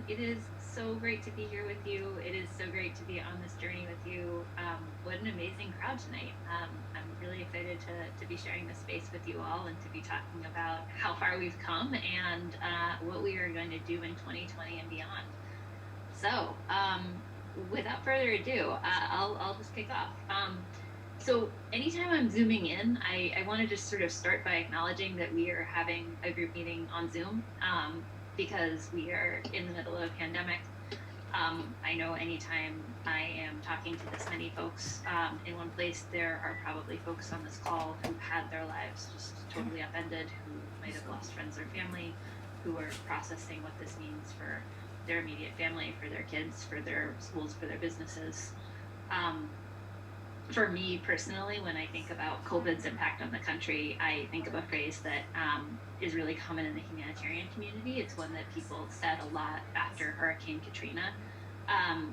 everyone. It is so great to be here with you. It is so great to be on this journey with you. What an amazing crowd tonight. I'm really excited to be sharing this space with you all and to be talking about how far we've come and what we are going to do in 2020 and beyond. So, without further ado, I'll just kick off. So anytime I'm zooming in, I want to just sort of start by acknowledging that we are having a group meeting on Zoom because we are in the middle of a pandemic. I know anytime I am talking to this many folks in one place, there are probably folks on this call who've had their lives just totally upended, who might have lost friends or family, who are processing what this means for their immediate family, for their kids, for their schools, for their businesses. Um, for me personally, when I think about COVID's impact on the country, I think of a phrase that is really common in the humanitarian community. It's one that people said a lot after Hurricane Katrina,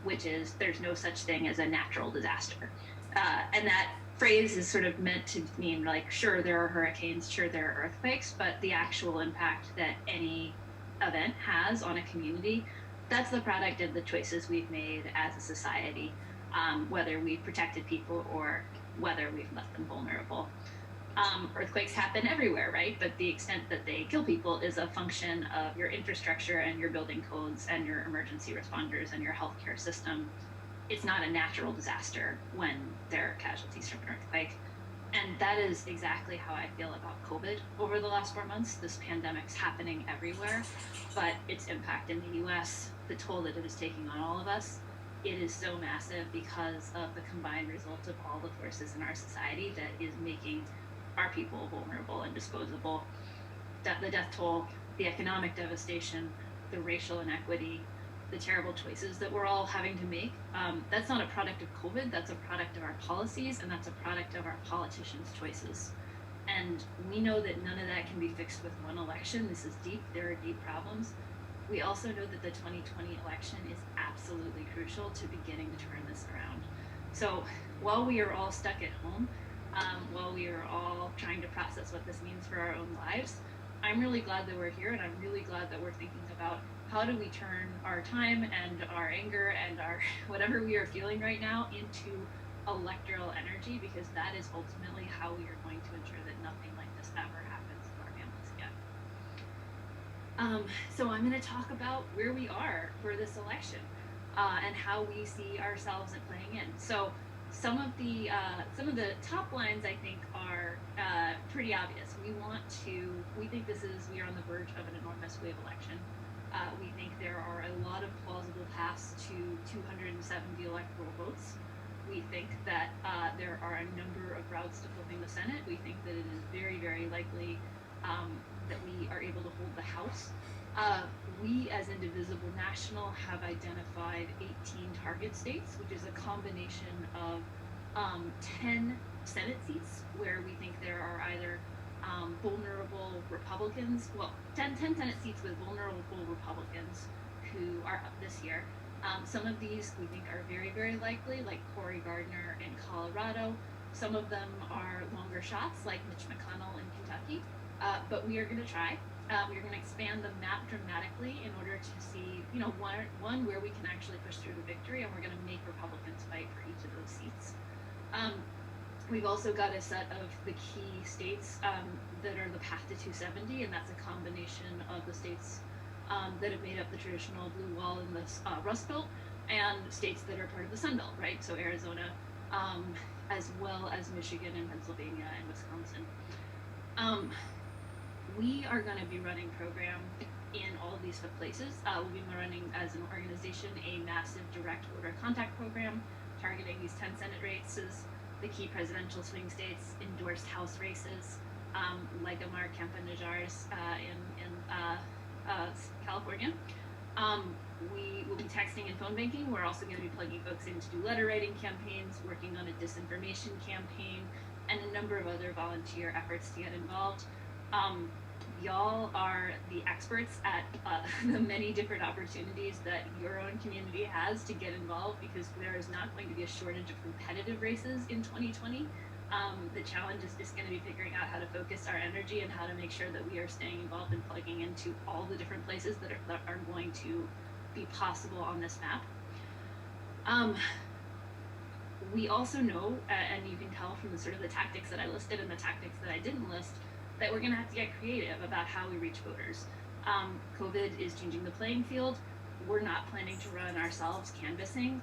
which is there's no such thing as a natural disaster. And that phrase is sort of meant to mean like, sure, there are hurricanes, sure, there are earthquakes, but the actual impact that any event has on a community, that's the product of the choices we've made as a society, whether we've protected people or whether we've left them vulnerable. Earthquakes happen everywhere, right? But the extent that they kill people is a function of your infrastructure and your building codes and your emergency responders and your healthcare system. It's not a natural disaster when there are casualties from an earthquake. And that is exactly how I feel about COVID over the last 4 months. This pandemic's happening everywhere, but its impact in the US, the toll that it is taking on all of us, it is so massive because of the combined result of all the forces in our society that is making our people vulnerable and disposable. The death toll, the economic devastation, the racial inequity, the terrible choices that we're all having to make, that's not a product of COVID, that's a product of our policies, and that's a product of our politicians' choices. And we know that none of that can be fixed with one election. This is deep, there are deep problems. We also know that the 2020 election is absolutely crucial to beginning to turn this around. So while we are all stuck at home, while we are all trying to process what this means for our own lives, I'm really glad that we're here, and I'm really glad that we're thinking about how do we turn our time and our anger and our whatever we are feeling right now into electoral energy, because that is ultimately how we are going to ensure that nothing like this ever happens to our families again. So I'm going to talk about where we are for this election and how we see ourselves at playing in. So some of the top lines I think are pretty obvious. We think we are on the verge of an enormous wave election. We think there are a lot of plausible paths to 270 electoral votes. We think that there are a number of routes to flipping the Senate. We think that it is very, very likely that we are able to hold the House. We, as Indivisible National, have identified 18 target states, which is a combination of 10 Senate seats where we think there are either vulnerable Republicans, 10 Senate seats with vulnerable Republicans who are up this year. Some of these we think are very, very likely, like Cory Gardner in Colorado. Some of them are longer shots, like Mitch McConnell in Kentucky. But we are going to try. We're going to expand the map dramatically in order to see, one where we can actually push through to victory, and we're going to make Republicans fight for each of those seats. We've also got a set of the key states that are the path to 270, and that's a combination of the states that have made up the traditional blue wall in the Rust Belt, and states that are part of the Sun Belt, right? So Arizona, as well as Michigan and Pennsylvania and Wisconsin. We are going to be running program in all of these places. We'll be running as an organization a massive direct voter contact program targeting these 10 Senate races, the key presidential swing states, endorsed House races, like Amar Campanajars in California. We will be texting and phone banking. We're also going to be plugging folks in to do letter writing campaigns, working on a disinformation campaign, and a number of other volunteer efforts to get involved. Y'all are the experts at the many different opportunities that your own community has to get involved, because there is not going to be a shortage of competitive races in 2020. The challenge is just going to be figuring out how to focus our energy and how to make sure that we are staying involved and plugging into all the different places that are going to be possible on this map. We also know, and you can tell from the sort of the tactics that I listed and the tactics that I didn't list, that we're going to have to get creative about how we reach voters. COVID is changing the playing field. We're not planning to run ourselves canvassing.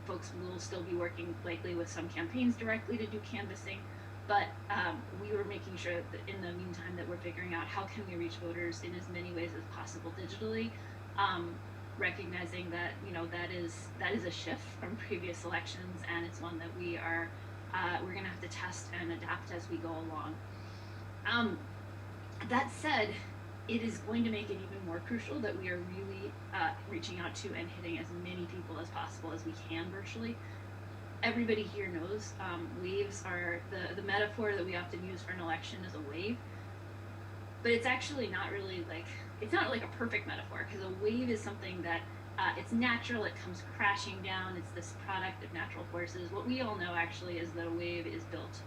Folks will still be working likely with some campaigns directly to do canvassing, but we were making sure that in the meantime that we're figuring out how can we reach voters in as many ways as possible digitally, recognizing that that is a shift from previous elections, and it's one that we're going to have to test and adapt as we go along. That said, it is going to make it even more crucial that we are really reaching out to and hitting as many people as possible as we can virtually. Everybody here knows waves are the metaphor that we often use for an election is a wave, but it's actually not really it's not like a perfect metaphor, because a wave is something that it's natural, it comes crashing down, it's this product of natural forces. What we all know actually is that a wave is built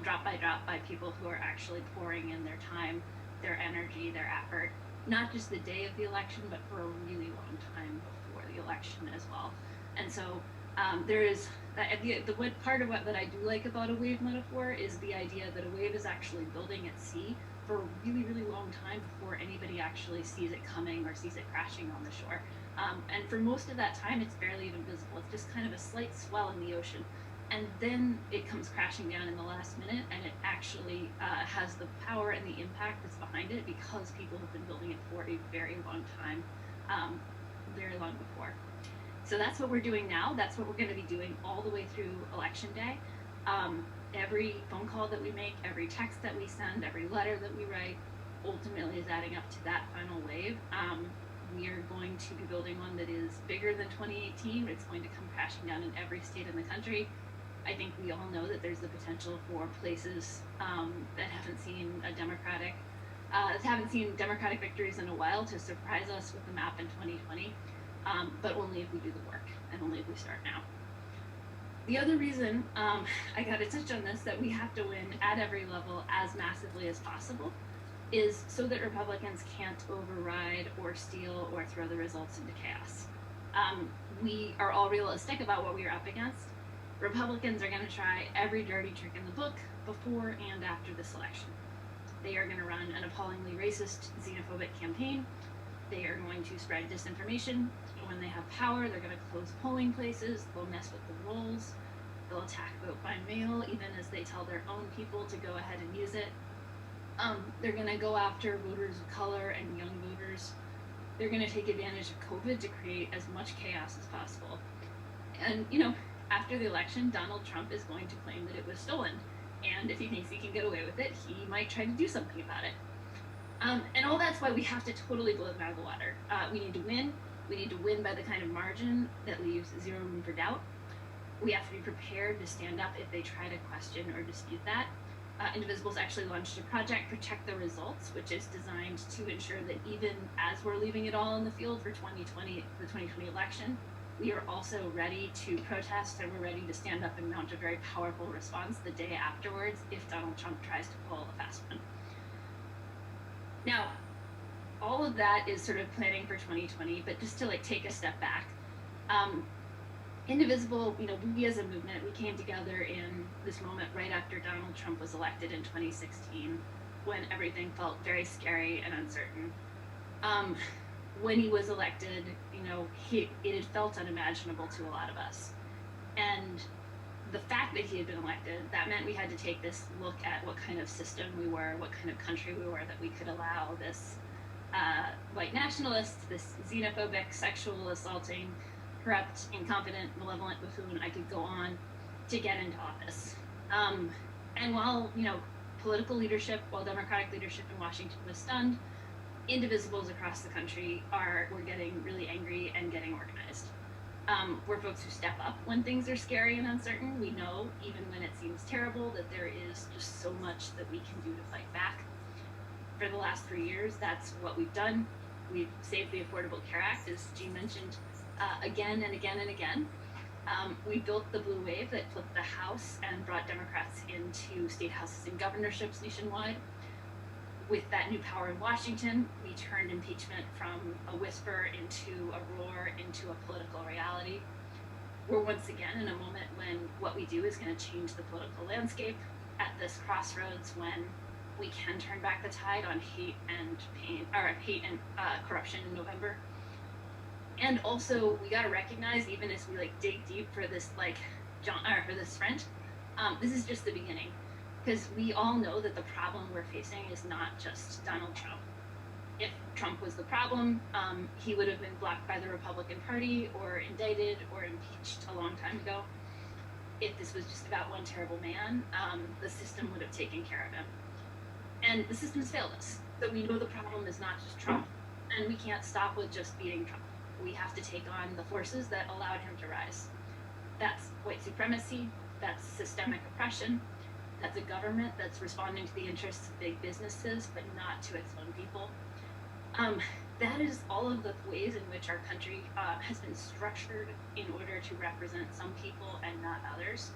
drop by drop by people who are actually pouring in their time, their energy, their effort, not just the day of the election, but for a really long time before the election as well. And so there is the part of what that I do like about a wave metaphor is the idea that a wave is actually building at sea for a really, really long time before anybody actually sees it coming or sees it crashing on the shore. And for most of that time, it's barely even visible. It's just kind of a slight swell in the ocean. And then it comes crashing down in the last minute, and it actually has the power and the impact that's behind it because people have been building it for a very long time, very long before. So that's what we're doing now. That's what we're going to be doing all the way through Election Day. Every phone call that we make, every text that we send, every letter that we write, ultimately is adding up to that final wave. We are going to be building one that is bigger than 2018. It's going to come crashing down in every state in the country. I think we all know that there's the potential for places that haven't seen Democratic victories in a while to surprise us with the map in 2020, but only if we do the work and only if we start now. The other reason, I got to touch on this, that we have to win at every level as massively as possible is so that Republicans can't override or steal or throw the results into chaos. We are all realistic about what we are up against. Republicans are going to try every dirty trick in the book before and after this election. They are going to run an appallingly racist, xenophobic campaign. They are going to spread disinformation. When they have power, they're going to close polling places. They'll mess with the rolls. They'll attack vote by mail, even as they tell their own people to go ahead and use it. They're going to go after voters of color and young voters. They're going to take advantage of COVID to create as much chaos as possible. And, after the election, Donald Trump is going to claim that it was stolen. And if he thinks he can get away with it, he might try to do something about it. And all that's why we have to totally blow them out of the water. We need to win. We need to win by the kind of margin that leaves zero room for doubt. We have to be prepared to stand up if they try to question or dispute that. Indivisible's actually launched a project, Protect the Results, which is designed to ensure that even as we're leaving it all in the field for the 2020 election, we are also ready to protest, and we're ready to stand up and mount a very powerful response the day afterwards if Donald Trump tries to pull a fast one. Now, all of that is sort of planning for 2020, but just to take a step back, Indivisible, we as a movement, we came together in this moment right after Donald Trump was elected in 2016, when everything felt very scary and uncertain. When he was elected, it had felt unimaginable to a lot of us. And the fact that he had been elected, that meant we had to take this look at what kind of system we were, what kind of country we were, that we could allow this white nationalist, this xenophobic, sexual assaulting, corrupt, incompetent, malevolent buffoon, I could go on, to get into office. And while, political leadership, while Democratic leadership in Washington was stunned, indivisibles across the country were getting really angry and getting organized. We're folks who step up when things are scary and uncertain. We know, even when it seems terrible, that there is just so much that we can do to fight back. For the last 3 years, that's what we've done. We've saved the Affordable Care Act, as Jean mentioned, again and again and again. We built the blue wave that flipped the House and brought Democrats into state houses and governorships nationwide. With that new power in Washington, we turned impeachment from a whisper into a roar into a political reality. We're once again in a moment when what we do is going to change the political landscape at this crossroads when we can turn back the tide on hate and corruption in November. And also, we got to recognize, even as we like dig deep for this for this sprint, this is just the beginning, because we all know that the problem we're facing is not just Donald Trump. If Trump was the problem, he would have been blocked by the Republican Party or indicted or impeached a long time ago. If this was just about one terrible man, the system would have taken care of him. And the system's failed us. So we know the problem is not just Trump, and we can't stop with just beating Trump. We have to take on the forces that allowed him to rise. That's white supremacy, that's systemic oppression, that's a government that's responding to the interests of big businesses, but not to its own people. That is all of the ways in which our country has been structured in order to represent some people and not others.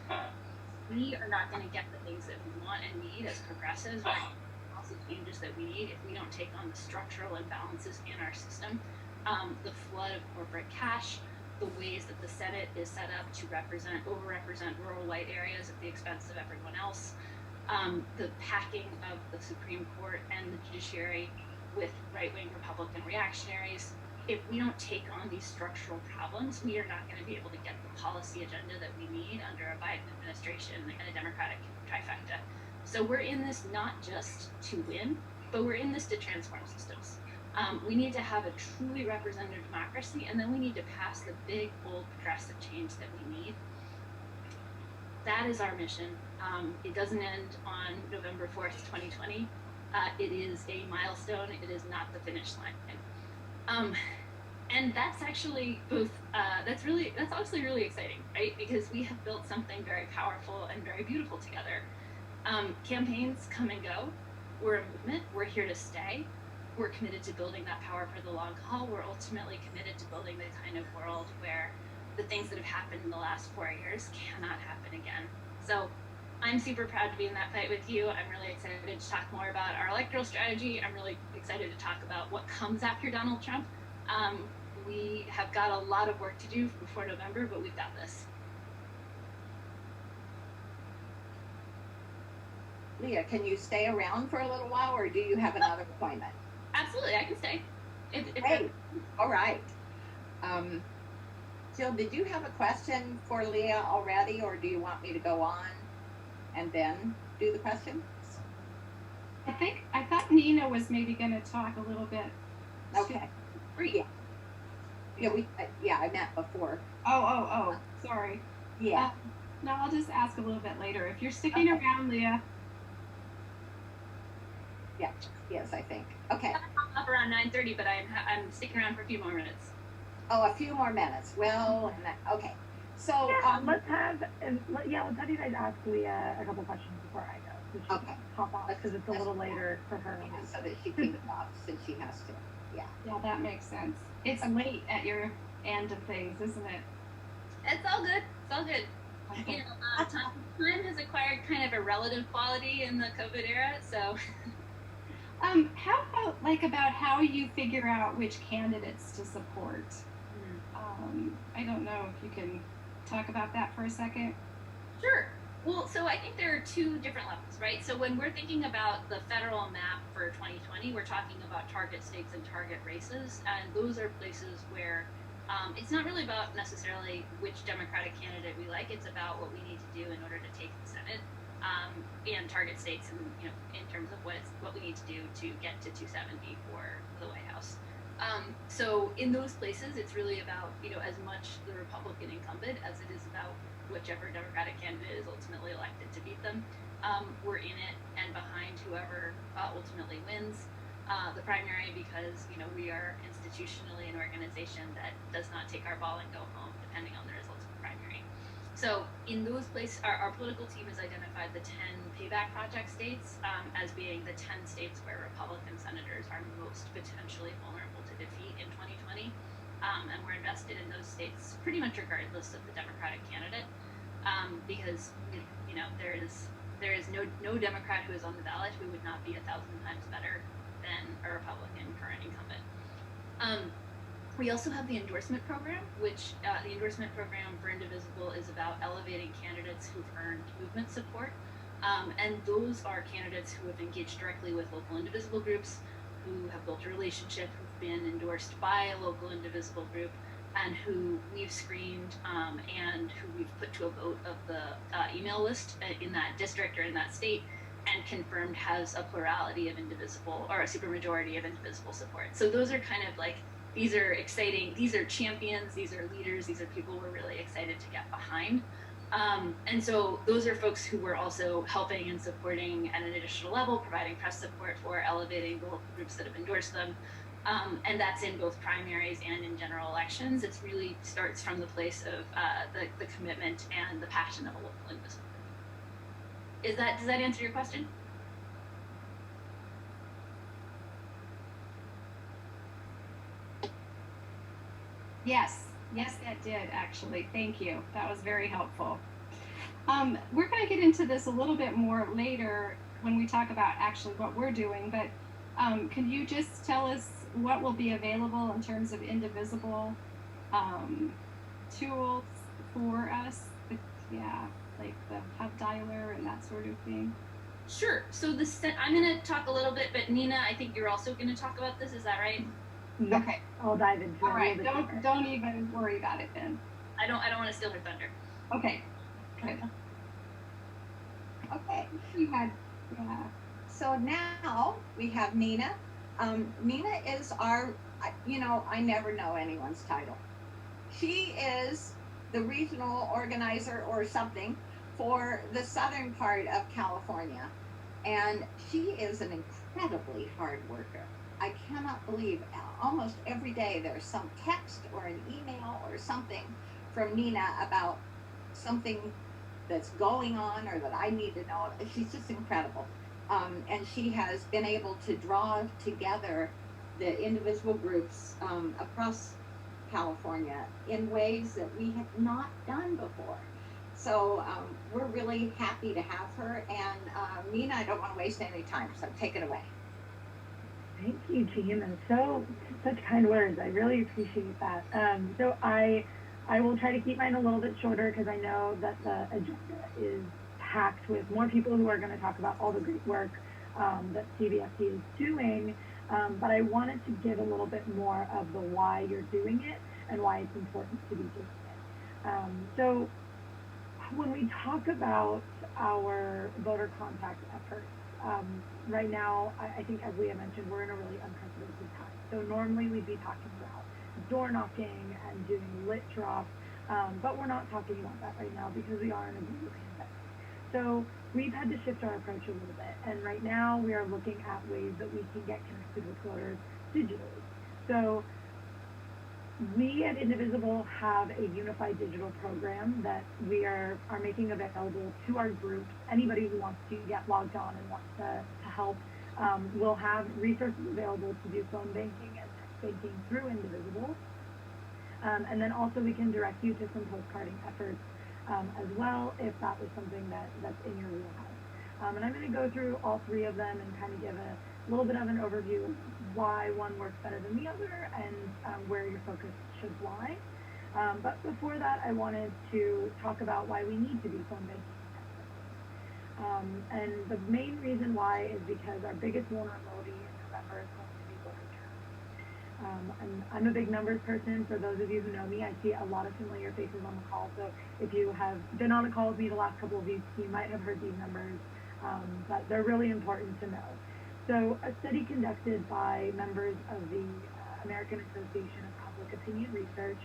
We are not going to get the things that we want and need as progressives, or policy changes that we need, if we don't take on the structural imbalances in our system. The flood of corporate cash, the ways that the Senate is set up to overrepresent rural white areas at the expense of everyone else, the packing of the Supreme Court and the judiciary with right-wing Republican reactionaries. If we don't take on these structural problems, we are not going to be able to get the policy agenda that we need under a Biden administration and a Democratic trifecta. So we're in this not just to win, but we're in this to transform systems. We need to have a truly representative democracy, and then we need to pass the big, bold, progressive change that we need. That is our mission. It doesn't end on November 4th, 2020. It is a milestone. It is not the finish line. And that's actually both, that's obviously really exciting, right? Because we have built something very powerful and very beautiful together. Campaigns come and go. We're a movement. We're here to stay. We're committed to building that power for the long haul. We're ultimately committed to building the kind of world where the things that have happened in the last 4 years cannot happen again. So I'm super proud to be in that fight with you. I'm really excited to talk more about our electoral strategy. I'm really excited to talk about what comes after Donald Trump. We have got a lot of work to do before November, but we've got this. Leah, can you stay around for a little while, or do you have another appointment? Absolutely, I can stay. Great. All right. Jill, did you have a question for Leah already, or do you want me to go on and then do the question? I thought Nina was maybe going to talk a little bit. Okay. Yeah, I meant before. Oh, sorry. Yeah. No, I'll just ask a little bit later. If you're sticking around, Leah. Yeah. Yes, I think. Okay. I'm up around 9:30, but I'm sticking around for a few more minutes. Oh, a few more minutes. Well, okay. So let's have you guys ask Leah a couple questions before I go. So okay. Hop off because it's a little later for her. So that she can off since she has to. Yeah. Yeah, that makes sense. It's late at your end of things, isn't it? It's all good. It's all good. Okay. You know, time has acquired kind of a relative quality in the COVID era, so. How about how you figure out which candidates to support? I don't know if you can talk about that for a second. Sure. Well, so I think there are two different levels, right? So when we're thinking about the federal map for 2020, we're talking about target states and target races, and those are places where it's not really about necessarily which Democratic candidate we like. It's about what we need to do in order to take the Senate. And target states, and in terms of what we need to do to get to 270 for the White House. So in those places, it's really about as much the Republican incumbent as it is about whichever Democratic candidate is ultimately elected to beat them. We're in it and behind whoever ultimately wins the primary, because we are institutionally an organization that does not take our ball and go home depending on the results of the primary. So in those places, our political team has identified the 10 payback project states as being the 10 states where Republican senators are most potentially vulnerable to defeat in 2020. And we're invested in those states pretty much regardless of the Democratic candidate, because there is no Democrat who is on the ballot who would not be 1,000 times better than a Republican current incumbent. We also have the endorsement program, which the endorsement program for Indivisible is about elevating candidates who've earned movement support. And those are candidates who have engaged directly with local Indivisible groups, who have built a relationship, who've been endorsed by a local Indivisible group, and who we've screened and who we've put to a vote of the email list in that district or in that state and confirmed has a plurality of Indivisible or a supermajority of Indivisible support. So those are kind of like, these are exciting, these are champions, these are leaders, these are people we're really excited to get behind. And so those are folks who we're also helping and supporting at an additional level, providing press support for, elevating the local groups that have endorsed them. And that's in both primaries and in general elections. It really starts from the place of the commitment and the passion of a local Indivisible group. Does that answer your question? Yes, that did actually. Thank you. That was very helpful. We're going to get into this a little bit more later when we talk about actually what we're doing, but can you just tell us what will be available in terms of Indivisible tools for us? Yeah, like the hub dialer and that sort of thing. Sure. So I'm going to talk a little bit, but Nina, I think you're also going to talk about this. Is that right? Yeah, Okay. I'll dive into it. All right. Don't even worry about it then. I don't want to steal her thunder. Okay. Good. Okay. Yeah. So now we have Nina. Nina is our, I never know anyone's title. She is the regional organizer or something for the southern part of California. And she is an incredibly hard worker. I cannot believe almost every day there's some text or an email or something from Nina about something that's going on or that I need to know. She's just incredible. And she has been able to draw together the Indivisible groups across California in ways that we have not done before. So we're really happy to have her. And Nina, I don't want to waste any time, so take it away. Thank you, Jean, and such kind words. I really appreciate that. So I will try to keep mine a little bit shorter because I know that the agenda is packed with more people who are going to talk about all the great work that CBFD is doing. But I wanted to give a little bit more of the why you're doing it and why it's important to be doing it. So when we talk about our voter contact efforts, right now, I think as Leah mentioned, we're in a really unprecedented time. So normally we'd be talking about door knocking and doing lit drops, but we're not talking about that right now because we are in a global pandemic. So we've had to shift our approach a little bit, and right now we are looking at ways that we can get connected with voters digitally. So we at Indivisible have a unified digital program that we are making available to our groups. Anybody who wants to get logged on and wants to help will have resources available to do phone banking and text banking through Indivisible. And then also we can direct you to some postcarding efforts as well if that was something that's in your wheelhouse. And I'm going to go through all three of them and kind of give a little bit of an overview of why one works better than the other and where your focus should lie. But before that, I wanted to talk about why we need to do phone banking. And the main reason why is because our biggest vulnerability in November is going to be voter turnout. And I'm a big numbers person. For those of you who know me, I see a lot of familiar faces on the call. So if you have been on a call with me the last couple of weeks, you might have heard these numbers, but they're really important to know. So a study conducted by members of the American Association of Public Opinion Research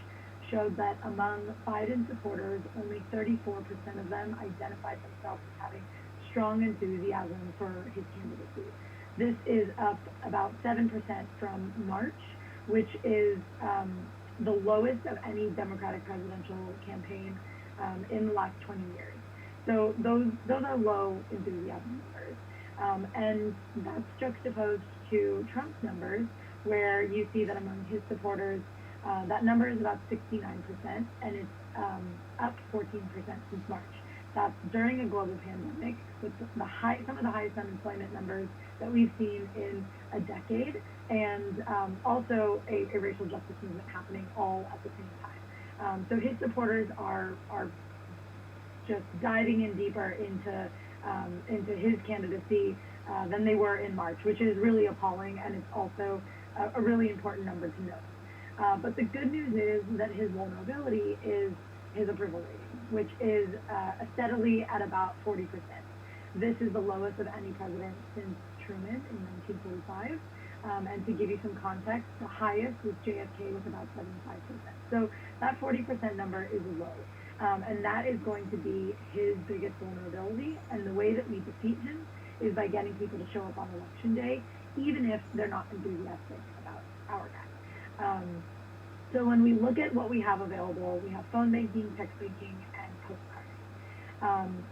showed that among Biden supporters, only 34% of them identified themselves as having strong enthusiasm for his candidacy. This is up about 7% from March, which is the lowest of any Democratic presidential campaign in the last 20 years. So those are low enthusiasm numbers. And that's juxtaposed to Trump's numbers, where you see that among his supporters, that number is about 69%, and it's up 14% since March. That's during a global pandemic with some of the highest unemployment numbers that we've seen in a decade, and also a racial justice movement happening all at the same time. So his supporters are just diving in deeper into his candidacy than they were in March, which is really appalling, and it's also a really important number to note. But the good news is that his vulnerability is his approval rating, which is steadily at about 40%. This is the lowest of any president since Truman in 1945. And to give you some context, the highest was JFK with about 75%. So that 40% number is low. And that is going to be his biggest vulnerability. And the way that we defeat him is by getting people to show up on election day, even if they're not enthusiastic about our guy. So when we look at what we have available, we have phone banking, text banking, and postcarding.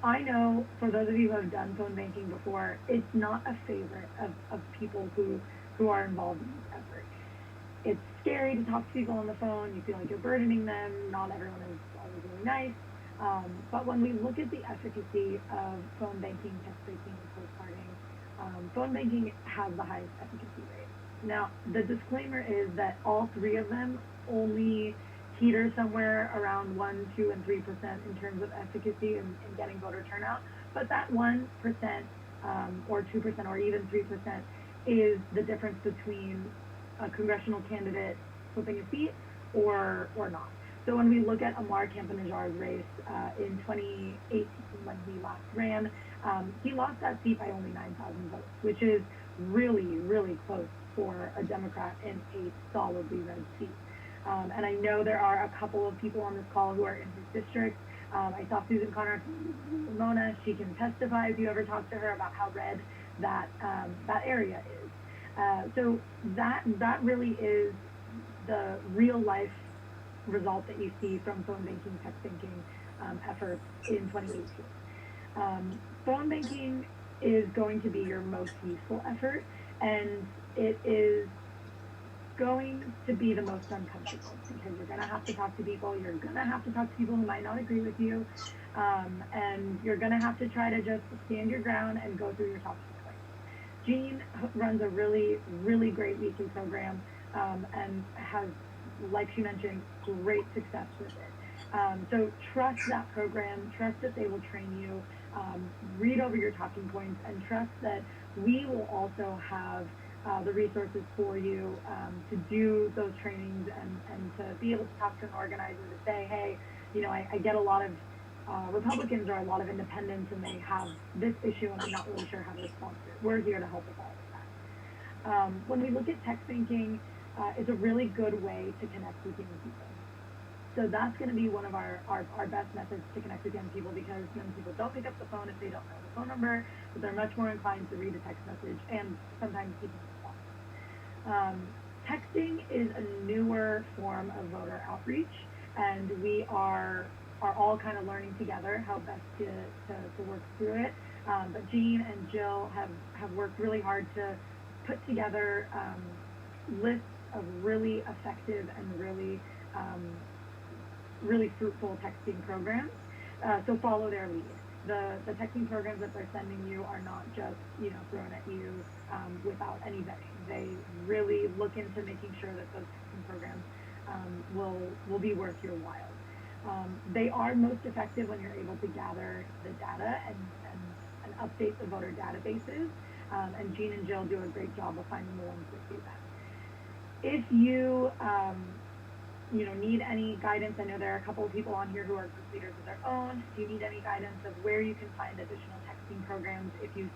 I know for those of you who have done phone banking before, it's not a favorite of people who are involved in this effort. It's scary to talk to people on the phone. You feel like you're burdening them. Not everyone is always really nice. But when we look at the efficacy of phone banking, text banking, and postcarding, phone banking has the highest efficacy rate. Now, the disclaimer is that all three of them only teeter somewhere around 1, 2, and 3% in terms of efficacy in getting voter turnout. But that 1% or 2% or even 3% is the difference between a congressional candidate flipping a seat or not. So when we look at Amar Campanajar's race in 2018 when he last ran, he lost that seat by only 9,000 votes, which is really, really close for a Democrat in a solidly red seat. And I know there are a couple of people on this call who are in his district. I saw Susan Connor from Mona. She can testify if you ever talk to her about how red that area is. So that really is the real life result that you see from phone banking, text banking efforts in 2018. Phone banking is going to be your most useful effort, and it is going to be the most uncomfortable because you're going to have to talk to people. You're going to have to talk to people who might not agree with you, and you're going to have to try to just stand your ground and go through your talking points. Jean runs a really, really great weekly program and has, like she mentioned, great success with it. So trust that program, trust that they will train you, read over your talking points, and trust that we will also have the resources for you to do those trainings and to be able to talk to an organizer to say, hey, I get a lot of Republicans or a lot of independents and they have this issue and I'm not really sure how to respond to it. We're here to help with all of that. When we look at text banking, it's a really good way to connect with young people. So that's going to be one of our best methods to connect with young people because young people don't pick up the phone if they don't know the phone number, but they're much more inclined to read a text message and sometimes even respond. Texting is a newer form of voter outreach, and we are all kind of learning together how best to work through it. But Jean and Jill have worked really hard to put together lists of really effective and really fruitful texting programs. So follow their lead. The texting programs that they're sending you are not just thrown at you without any vetting. They really look into making sure that those texting programs will be worth your while. They are most effective when you're able to gather the data and update the voter databases. And Jean and Jill do a great job of finding the ones that do that. If you need any guidance, I know there are a couple of people on here who are group leaders of their own. If you need any guidance of where you can find additional texting programs, if you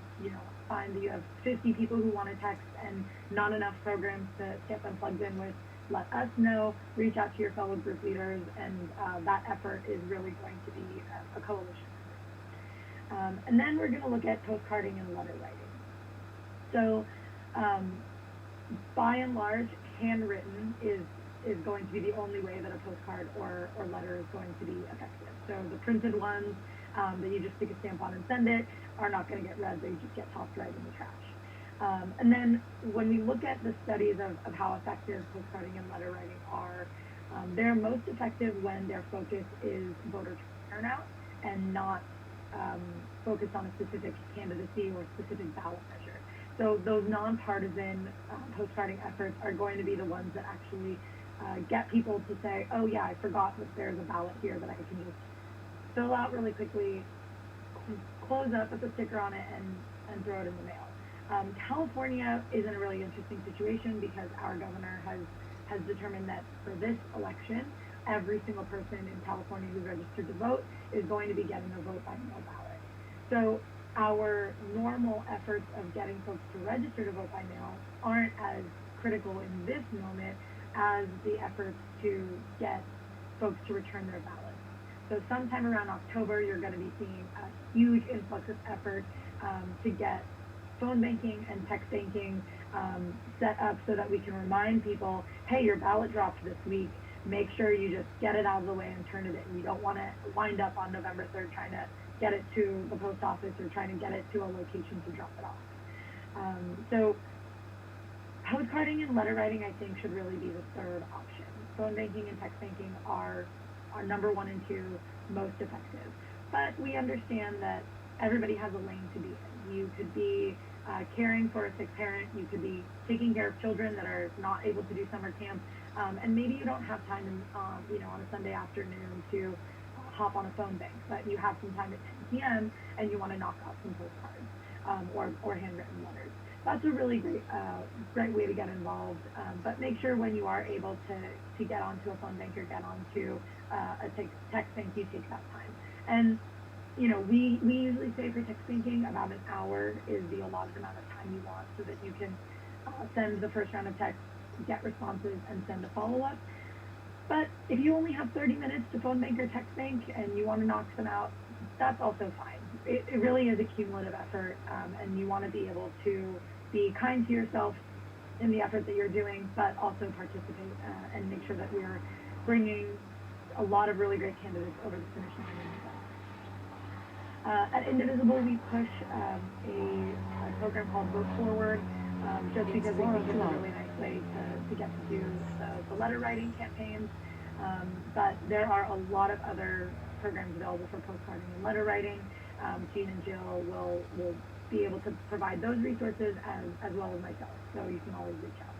find that you have 50 people who want to text and not enough programs to get them plugged in with, let us know. Reach out to your fellow group leaders, and that effort is really going to be a coalition effort. And then we're going to look at postcarding and letter writing. So by and large, handwritten is going to be the only way that a postcard or letter is going to be effective. So the printed ones that you just stick a stamp on and send it are not going to get read. They just get tossed right in the trash. And then when we look at the studies of how effective postcarding and letter writing are, they're most effective when their focus is voter turnout and not focused on a specific candidacy or specific ballot measure. So those nonpartisan postcarding efforts are going to be the ones that actually get people to say, oh yeah, I forgot that there's a ballot here that I can just fill out really quickly, close up, put the sticker on it, and throw it in the mail. California is in a really interesting situation because our governor has determined that for this election, every single person in California who's registered to vote is going to be getting a vote by mail ballot. So our normal efforts of getting folks to register to vote by mail aren't as critical in this moment as the efforts to get folks to return their ballots. So sometime around October, you're going to be seeing a huge influx of effort to get phone banking and text banking set up so that we can remind people, hey, your ballot dropped this week. Make sure you just get it out of the way and turn it in. You don't want to wind up on November 3rd trying to get it to the post office or trying to get it to a location to drop it off. So postcarding and letter writing, I think, should really be the third option. Phone banking and text banking are number 1 and 2 most effective. But we understand that everybody has a lane to be in. You could be caring for a sick parent. You could be taking care of children that are not able to do summer camp. And maybe you don't have time, on a Sunday afternoon to hop on a phone bank, but you have some time at 10 p.m. and you want to knock out some postcards or handwritten letters. That's a really great way to get involved. But make sure when you are able to get onto a phone bank or get onto a text bank, you take that time. And we usually say for text banking about an hour is the allotted amount of time you want so that you can send the first round of texts, get responses, and send a follow-up. But if you only have 30 minutes to phone bank or text bank and you want to knock them out, that's also fine. It really is a cumulative effort, and you want to be able to be kind to yourself in the effort that you're doing, but also participate and make sure that we're bringing a lot of really great candidates over the finish line. At Indivisible, we push a program called Vote Forward, just because we think it's a really nice way to get to do the letter writing campaigns. But there are a lot of other programs available for postcarding and letter writing. Jean and Jill will be able to provide those resources as well as myself, so you can always reach out.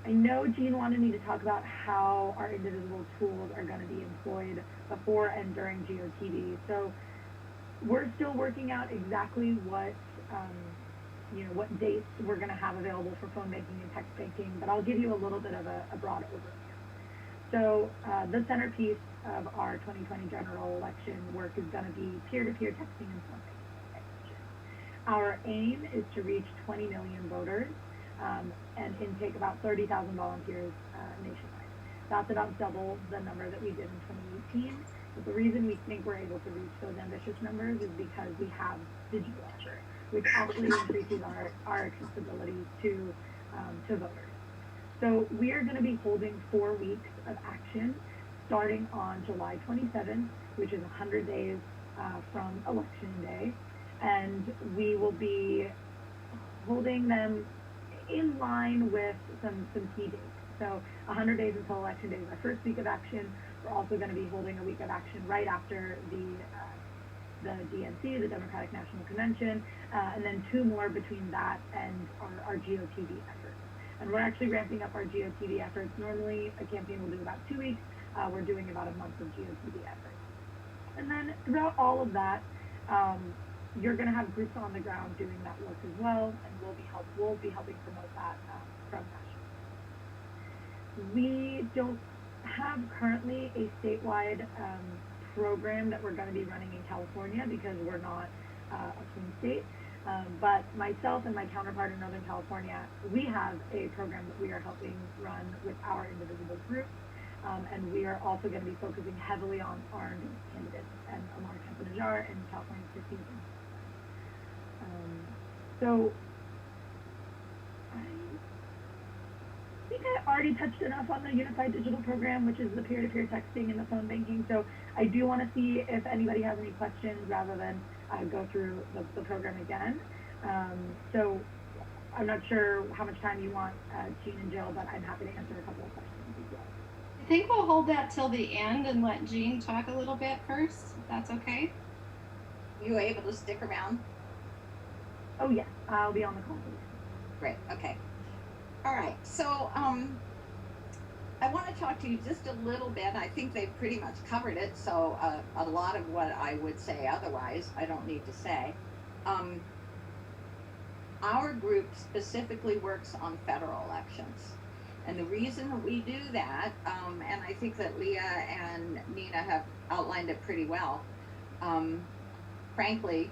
I know Jean wanted me to talk about how our Indivisible tools are going to be employed before and during GOTV. So we're still working out exactly what dates we're going to have available for phone banking and text banking, but I'll give you a little bit of a broad overview. So the centerpiece of our 2020 general election work is going to be peer-to-peer texting and phone banking. Our aim is to reach 20 million voters and intake about 30,000 volunteers nationwide. That's about double the number that we did in 2018. But the reason we think we're able to reach those ambitious numbers is because we have digital effort, which actually increases our accessibility to voters. So we are going to be holding 4 weeks of action starting on July 27th, which is 100 days from Election Day. And we will be holding them in line with some key dates. So 100 days until Election Day is our first week of action. We're also going to be holding a week of action right after the DNC, the Democratic National Convention, and then 2 more between that and our GOTV efforts. And we're actually ramping up our GOTV efforts. Normally, a campaign will do about 2 weeks. We're doing about a month of GOTV efforts. And then throughout all of that, you're going to have groups on the ground doing that work as well, and we'll be helping promote that from Nashville. We don't have currently a statewide program that we're going to be running in California because we're not a swing state. But myself and my counterpart in Northern California, we have a program that we are helping run with our Indivisible group. And we are also going to be focusing heavily on our candidates and Amar Kemp-Najjar and California's 15th. So I think I already touched enough on the Unified Digital Program, which is the peer-to-peer texting and the phone banking. So I do want to see if anybody has any questions rather than go through the program again. So I'm not sure how much time you want, Jean and Jill, but I'm happy to answer a couple of questions as well. think we'll hold that till the end and let Jean talk a little bit first, if that's okay. You able to stick around? Oh yes, I'll be on the call. Great. Okay. All right. So I want to talk to you just a little bit. I think they've pretty much covered it. So a lot of what I would say otherwise, I don't need to say. Our group specifically works on federal elections. And the reason that we do that, and I think that Leah and Nina have outlined it pretty well, frankly,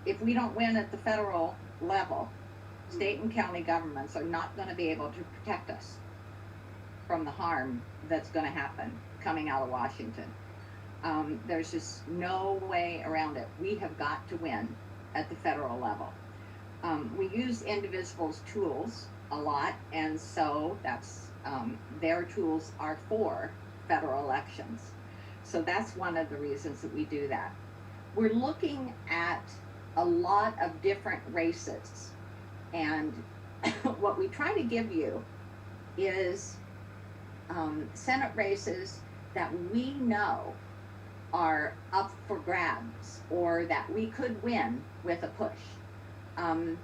if we don't win at the federal level, state and county governments are not going to be able to protect us from the harm that's going to happen coming out of Washington. There's just no way around it. We have got to win at the federal level. We use Indivisible's tools a lot, and so that's their tools are for federal elections. So that's one of the reasons that we do that. We're looking at a lot of different races, and what we try to give you is Senate races that we know are up for grabs or that we could win with a push. And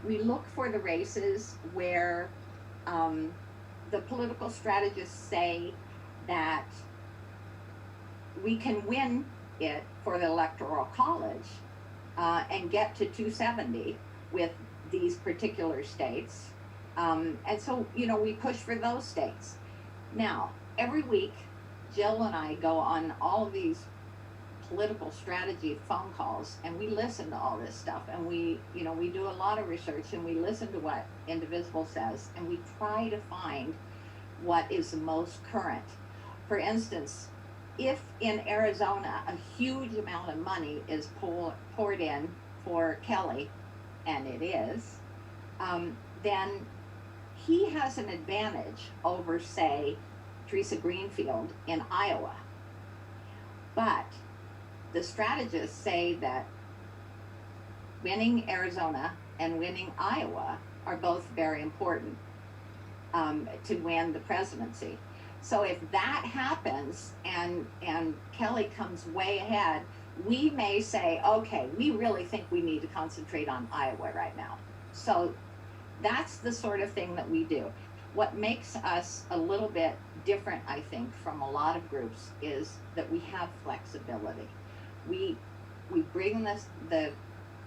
we look for the races where the political strategists say that we can win it for the Electoral College and get to 270 with these particular states. And so, you know, we push for those states. Now, every week, Jill and I go on all of these political strategy phone calls, and we listen to all this stuff, and we do a lot of research, and we listen to what Indivisible says, and we try to find what is the most current. For instance, if in Arizona a huge amount of money is poured in for Kelly, and it is, then he has an advantage over, say, Teresa Greenfield in Iowa. But the strategists say that winning Arizona and winning Iowa are both very important to win the presidency. So if that happens and Kelly comes way ahead, we may say, okay, we really think we need to concentrate on Iowa right now. So that's the sort of thing that we do. What makes us a little bit different, I think, from a lot of groups is that we have flexibility. We bring the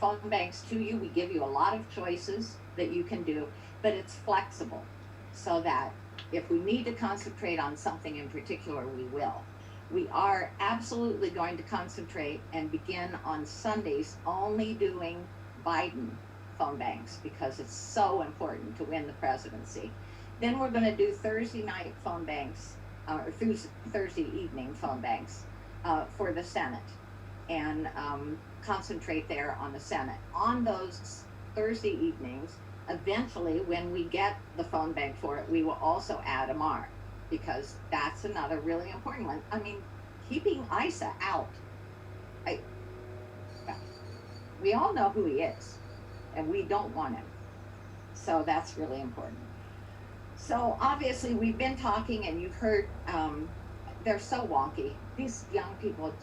phone banks to you. We give you a lot of choices that you can do, but it's flexible so that if we need to concentrate on something in particular, we will. We are absolutely going to concentrate and begin on Sundays only doing Biden phone banks because it's so important to win the presidency. Then we're going to do Thursday night phone banks, or Thursday evening phone banks for the Senate, and concentrate there on the Senate. On those Thursday evenings, eventually when we get the phone bank for it, we will also add Amar, because that's another really important one. I mean, keeping Isa out, we all know who he is, and we don't want him. So that's really important. So obviously we've been talking, and you've heard, they're so wonky. These young people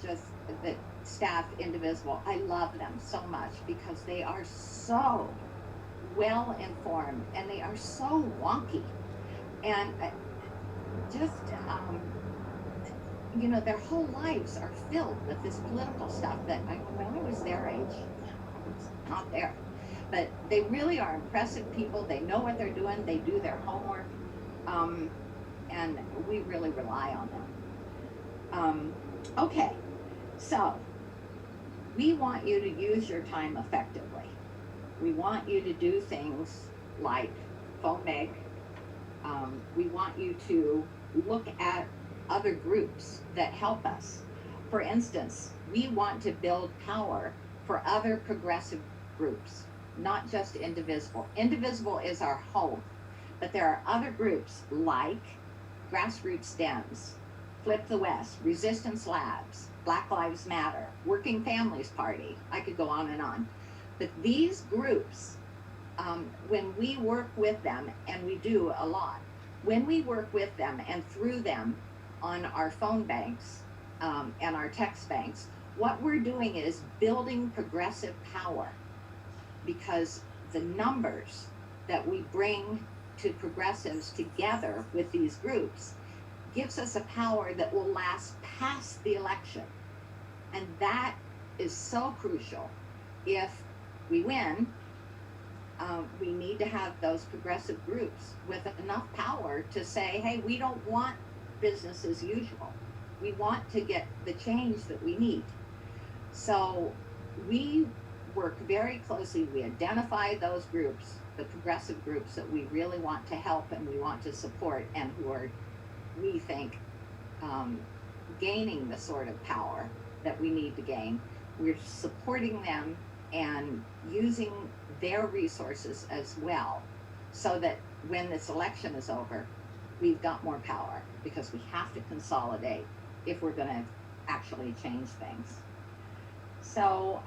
that staff Indivisible, I love them so much because they are so well informed and they are so wonky. And their whole lives are filled with this political stuff that when I was their age, it's not there. But they really are impressive people. They know what they're doing. They do their homework. And we really rely on them. Okay, so we want you to use your time effectively. We want you to do things like phone bank. We want you to look at other groups that help us. For instance, we want to build power for other progressive groups, not just Indivisible. Indivisible is our home, but there are other groups like Grassroots Dems, Flip the West, Resistance Labs, Black Lives Matter, Working Families Party. I could go on and on. But these groups, when we work with them, and we do a lot, when we work with them and through them on our phone banks and our text banks, what we're doing is building progressive power, because the numbers that we bring to progressives together with these groups gives us a power that will last past the election. And that is so crucial. If we win, we need to have those progressive groups with enough power to say, hey, we don't want business as usual. We want to get the change that we need. So we work very closely. We identify those groups, the progressive groups that we really want to help and we want to support, and who are, we think, gaining the sort of power that we need to gain. We're supporting them and using their resources as well, so that when this election is over, we've got more power, because we have to consolidate if we're going to actually change things. So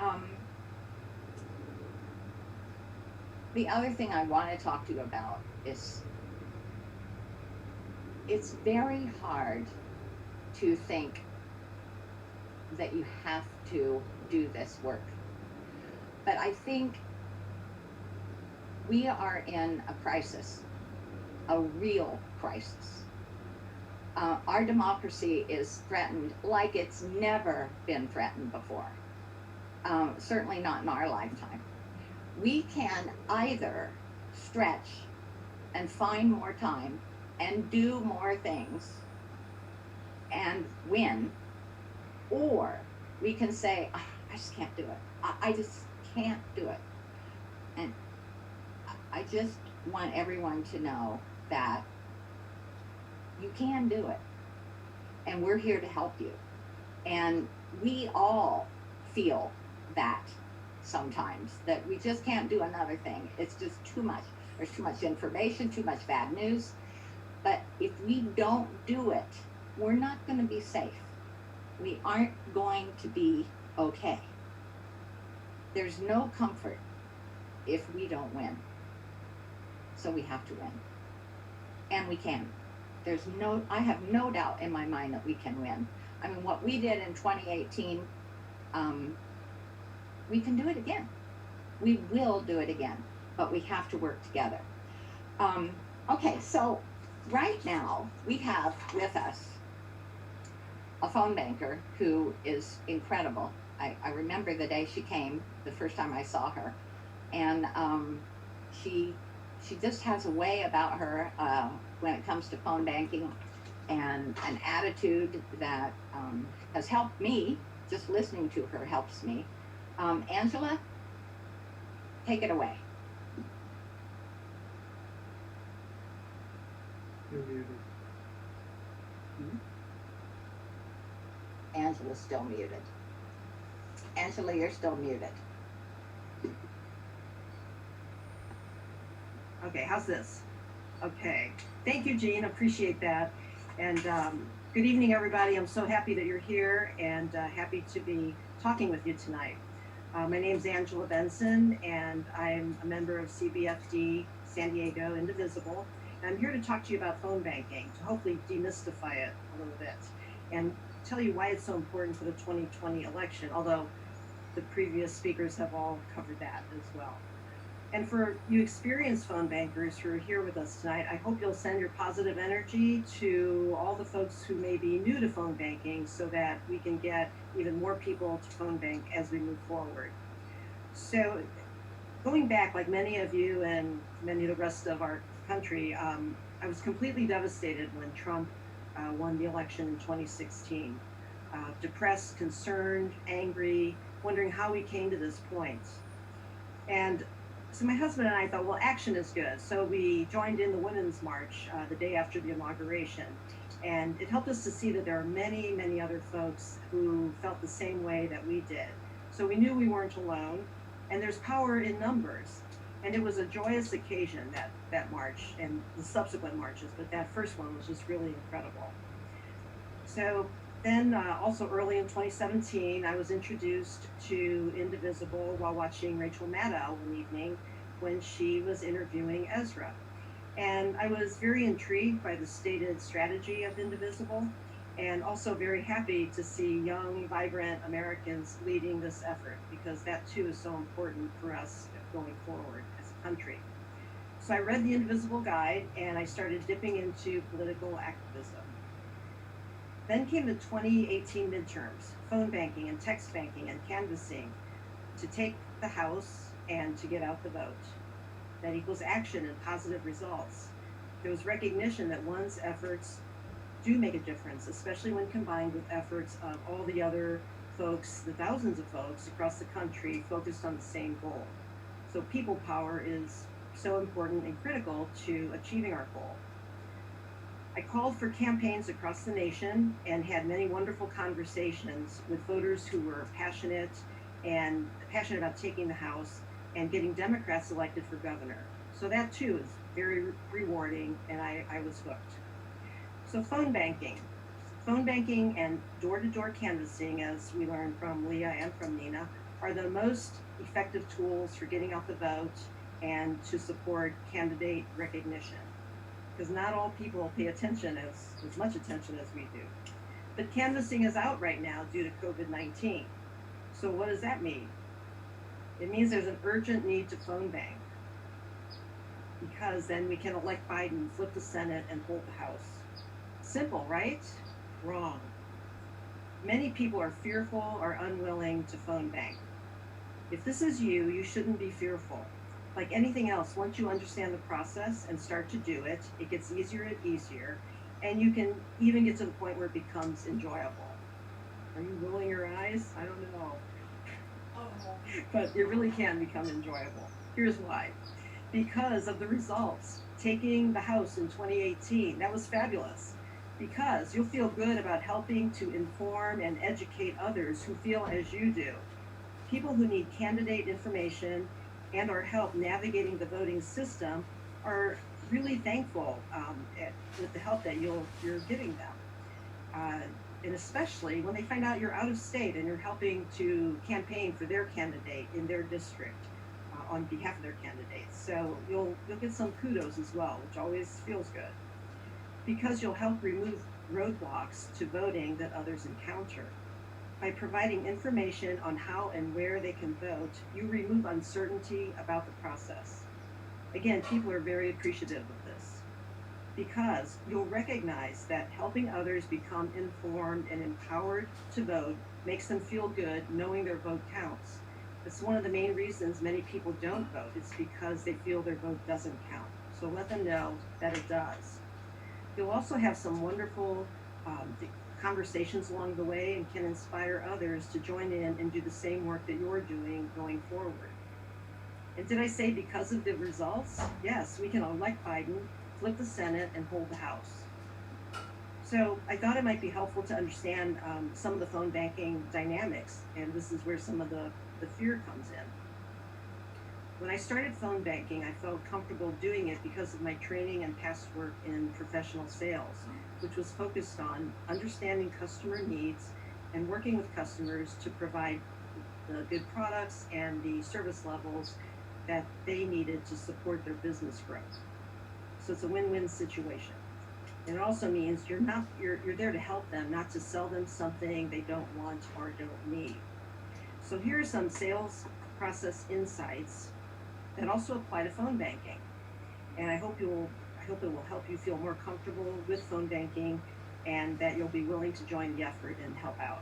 the other thing I want to talk to you about is, it's very hard to think that you have to do this work. But I think we are in a crisis, a real crisis. Our democracy is threatened like it's never been threatened before. Certainly not in our lifetime. We can either stretch and find more time and do more things and win, or we can say, I just can't do it. I just can't do it. And I just want everyone to know that you can do it. And we're here to help you. And we all feel that sometimes, that we just can't do another thing. It's just too much. There's too much information, too much bad news. But if we don't do it, we're not going to be safe. We aren't going to be okay. There's no comfort if we don't win. So we have to win. And we can. I have no doubt in my mind that we can win. I mean, what we did in 2018, we can do it again. We will do it again, but we have to work together. Okay, so right now we have with us a phone banker who is incredible. I remember the day she came, the first time I saw her, and she just has a way about her when it comes to phone banking, and an attitude that has helped me. Just listening to her helps me. Angela, take it away. You're muted. Angela's still muted. Angela, you're still muted. Okay, how's this? Okay, thank you, Jean, appreciate that. And good evening, everybody. I'm so happy that you're here, and happy to be talking with you tonight. My name's Angela Benson, and I'm a member of CBFD San Diego Indivisible. And I'm here to talk to you about phone banking, to hopefully demystify it a little bit, and tell you why it's so important for the 2020 election, although the previous speakers have all covered that as well. And for you experienced phone bankers who are here with us tonight, I hope you'll send your positive energy to all the folks who may be new to phone banking, so that we can get even more people to phone bank as we move forward. So going back, like many of you and many of the rest of our country, I was completely devastated when Trump won the election in 2016. Depressed, concerned, angry, wondering how we came to this point. And so my husband and I thought, well, action is good. So we joined in the Women's March the day after the inauguration. And it helped us to see that there are many, many other folks who felt the same way that we did. So we knew we weren't alone, and there's power in numbers. And it was a joyous occasion, that march and the subsequent marches, but that first one was just really incredible. So then also early in 2017, I was introduced to Indivisible while watching Rachel Maddow one evening when she was interviewing Ezra. And I was very intrigued by the stated strategy of Indivisible, and also very happy to see young, vibrant Americans leading this effort, because that too is so important for us going forward as a country. So I read the Indivisible Guide and I started dipping into political activism. Then came the 2018 midterms, phone banking and text banking and canvassing to take the House and to get out the vote. That equals action and positive results. There was recognition that one's efforts do make a difference, especially when combined with efforts of all the other folks, the thousands of folks across the country focused on the same goal. So people power is so important and critical to achieving our goal. I called for campaigns across the nation and had many wonderful conversations with voters who were passionate about taking the House and getting Democrats elected for governor. So that too is very rewarding, and I was hooked. So phone banking and door-to-door canvassing, as we learned from Leah and from Nina, are the most effective tools for getting out the vote and to support candidate recognition. Because not all people pay attention as much attention as we do. But canvassing is out right now due to COVID-19. So what does that mean? It means there's an urgent need to phone bank, because then we can elect Biden, flip the Senate, and hold the House. Simple, right? Wrong. Many people are fearful or unwilling to phone bank. If this is you, you shouldn't be fearful. Like anything else, once you understand the process and start to do it, it gets easier and easier, and you can even get to the point where it becomes enjoyable. Are you rolling your eyes? I don't know. But it really can become enjoyable. Here's why. Because of the results. Taking the House in 2018, that was fabulous. Because you'll feel good about helping to inform and educate others who feel as you do. People who need candidate information and our help navigating the voting system are really thankful with the help that you're giving them. And especially when they find out you're out of state and you're helping to campaign for their candidate in their district on behalf of their candidates. So you'll get some kudos as well, which always feels good. Because you'll help remove roadblocks to voting that others encounter. By providing information on how and where they can vote, you remove uncertainty about the process. Again, people are very appreciative of this, because you'll recognize that helping others become informed and empowered to vote makes them feel good knowing their vote counts. It's one of the main reasons many people don't vote. It's because they feel their vote doesn't count. So let them know that it does. You'll also have some wonderful conversations along the way and can inspire others to join in and do the same work that you're doing going forward. And did I say because of the results? Yes, we can elect Biden, flip the Senate, and hold the House. So I thought it might be helpful to understand some of the phone banking dynamics, and this is where some of the fear comes in. When I started phone banking, I felt comfortable doing it because of my training and past work in professional sales, which was focused on understanding customer needs and working with customers to provide the good products and the service levels that they needed to support their business growth. So it's a win-win situation. And it also means you're there to help them, not to sell them something they don't want or don't need. So here are some sales process insights that also apply to phone banking. And I hope it will help you feel more comfortable with phone banking, and that you'll be willing to join the effort and help out.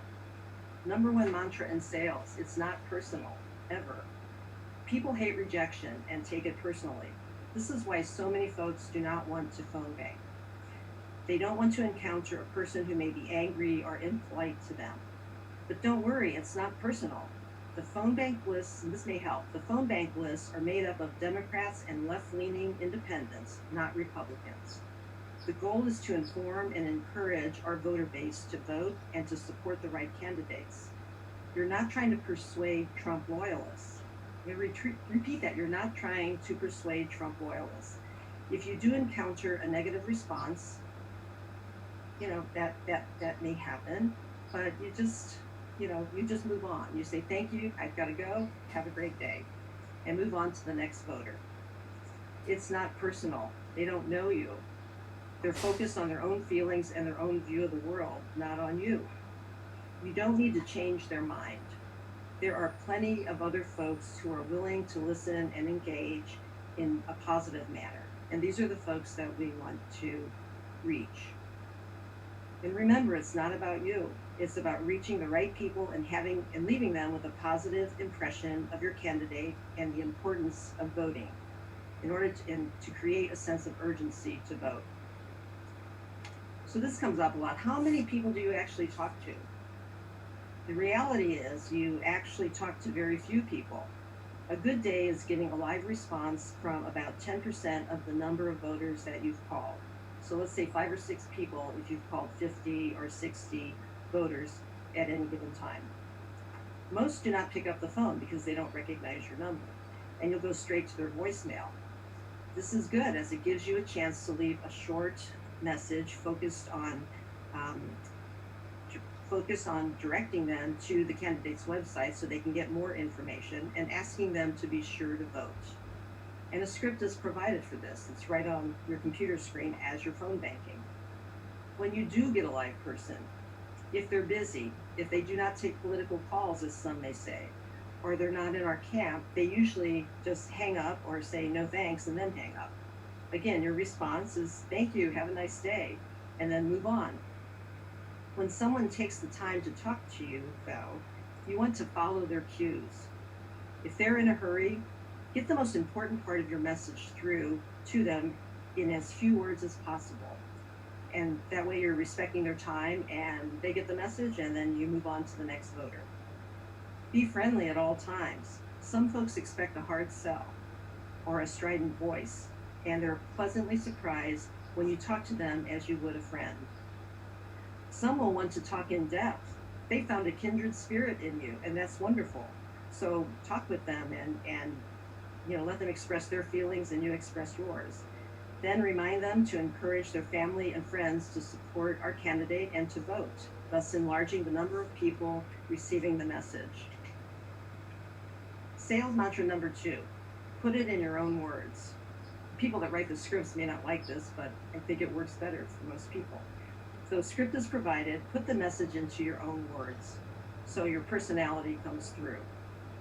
Number one mantra in sales: it's not personal, ever. People hate rejection and take it personally. This is why so many folks do not want to phone bank. They don't want to encounter a person who may be angry or impolite to them. But don't worry, it's not personal. The phone bank lists, and this may help, the phone bank lists are made up of Democrats and left-leaning independents, not Republicans. The goal is to inform and encourage our voter base to vote and to support the right candidates. You're not trying to persuade Trump loyalists. I'm going to repeat that. You're not trying to persuade Trump loyalists. If you do encounter a negative response, that may happen, but you just move on. You say, thank you, I've got to go, have a great day, and move on to the next voter. It's not personal. They don't know you. They're focused on their own feelings and their own view of the world, not on you. You don't need to change their mind. There are plenty of other folks who are willing to listen and engage in a positive manner. And these are the folks that we want to reach. And remember, it's not about you. It's about reaching the right people and having and leaving them with a positive impression of your candidate and the importance of voting in order to create a sense of urgency to vote. So this comes up a lot. How many people do you actually talk to? The reality is you actually talk to very few people. A good day is getting a live response from about 10% of the number of voters that you've called. So let's say 5 or 6 people if you've called 50 or 60 voters at any given time. Most do not pick up the phone because they don't recognize your number, and you'll go straight to their voicemail. This is good as it gives you a chance to leave a short message focused on directing them to the candidate's website so they can get more information and asking them to be sure to vote. And a script is provided for this. It's right on your computer screen as your phone banking. When you do get a live person, if they're busy, if they do not take political calls, as some may say, or they're not in our camp, they usually just hang up or say no thanks and then hang up. Again, your response is thank you, have a nice day, and then move on. When someone takes the time to talk to you, though, you want to follow their cues. If they're in a hurry, get the most important part of your message through to them in as few words as possible. And that way you're respecting their time and they get the message and then you move on to the next voter. Be friendly at all times. Some folks expect a hard sell or a strident voice, and they're pleasantly surprised when you talk to them as you would a friend. Some will want to talk in depth. They found a kindred spirit in you, and that's wonderful. So talk with them and let them express their feelings and you express yours. Then remind them to encourage their family and friends to support our candidate and to vote, thus enlarging the number of people receiving the message. Sales mantra number 2, put it in your own words. People that write the scripts may not like this, but I think it works better for most people. So a script is provided, put the message into your own words so your personality comes through.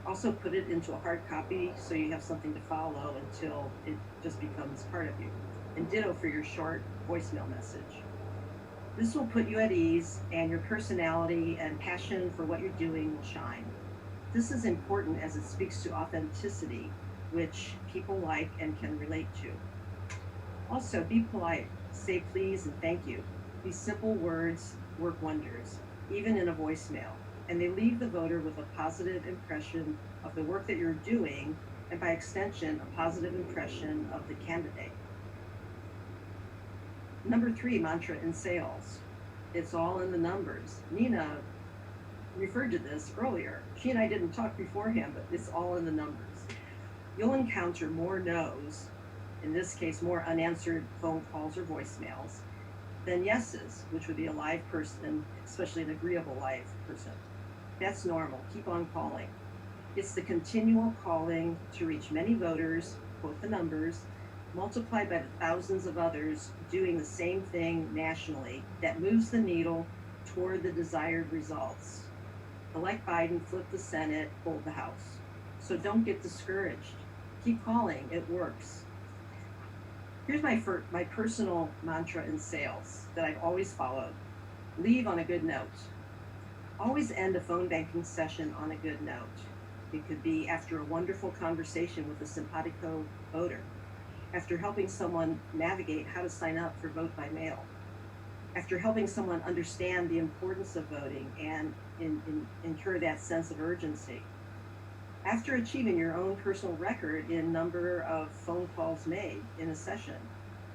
Also put it into a hard copy so you have something to follow until it just becomes part of you. And ditto for your short voicemail message. This will put you at ease and your personality and passion for what you're doing will shine. This is important as it speaks to authenticity, which people like and can relate to. Also, be polite. Say please and thank you. These simple words work wonders, even in a voicemail, and they leave the voter with a positive impression of the work that you're doing, and by extension, a positive impression of the candidate. Number 3, mantra in sales. It's all in the numbers. Nina referred to this earlier. She and I didn't talk beforehand, but it's all in the numbers. You'll encounter more no's, in this case, more unanswered phone calls or voicemails, than yeses, which would be a live person, especially an agreeable live person. That's normal. Keep on calling. It's the continual calling to reach many voters, quote the numbers, multiplied by the thousands of others doing the same thing nationally that moves the needle toward the desired results. Elect Biden, flip the Senate, hold the House. So don't get discouraged. Keep calling. It works. Here's my personal mantra in sales that I've always followed. Leave on a good note. Always end a phone banking session on a good note. It could be after a wonderful conversation with a simpatico voter, after helping someone navigate how to sign up for vote by mail, after helping someone understand the importance of voting and incur that sense of urgency, after achieving your own personal record in number of phone calls made in a session.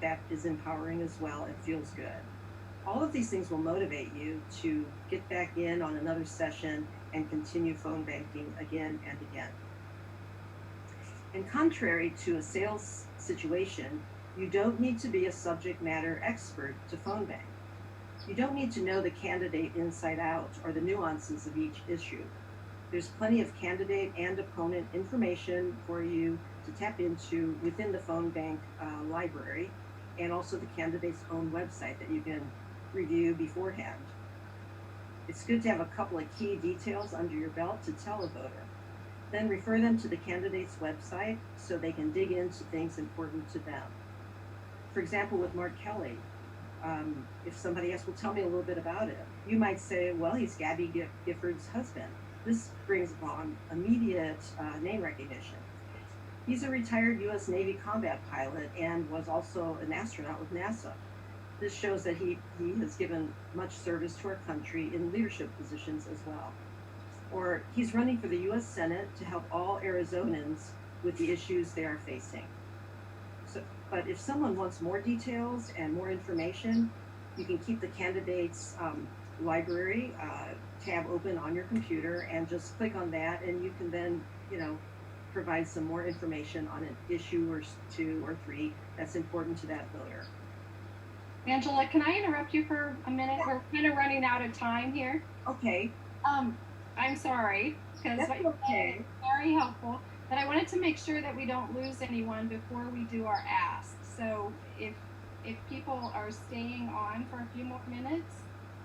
That is empowering as well. It feels good. All of these things will motivate you to get back in on another session and continue phone banking again and again. And contrary to a sales situation, you don't need to be a subject matter expert to phone bank. You don't need to know the candidate inside out or the nuances of each issue. There's plenty of candidate and opponent information for you to tap into within the phone bank library, and also the candidate's own website that you can review beforehand. It's good to have a couple of key details under your belt to tell a voter. Then refer them to the candidate's website so they can dig into things important to them. For example, with Mark Kelly, if somebody else will tell me a little bit about it, you might say, well, he's Gabby Gifford's husband. This brings upon immediate name recognition. He's a retired U.S. Navy combat pilot and was also an astronaut with NASA. This shows that he has given much service to our country in leadership positions as well. Or he's running for the U.S. Senate to help all Arizonans with the issues they are facing. But if someone wants more details and more information, you can keep the candidate's library tab open on your computer and just click on that, and you can then, provide some more information on an issue or 2 or 3 that's important to that voter. Angela, can I interrupt you for a minute? We're kind of running out of time here. Okay. I'm sorry, because That's okay. It's very helpful, but I wanted to make sure that we don't lose anyone before we do our ask. So if people are staying on for a few more minutes,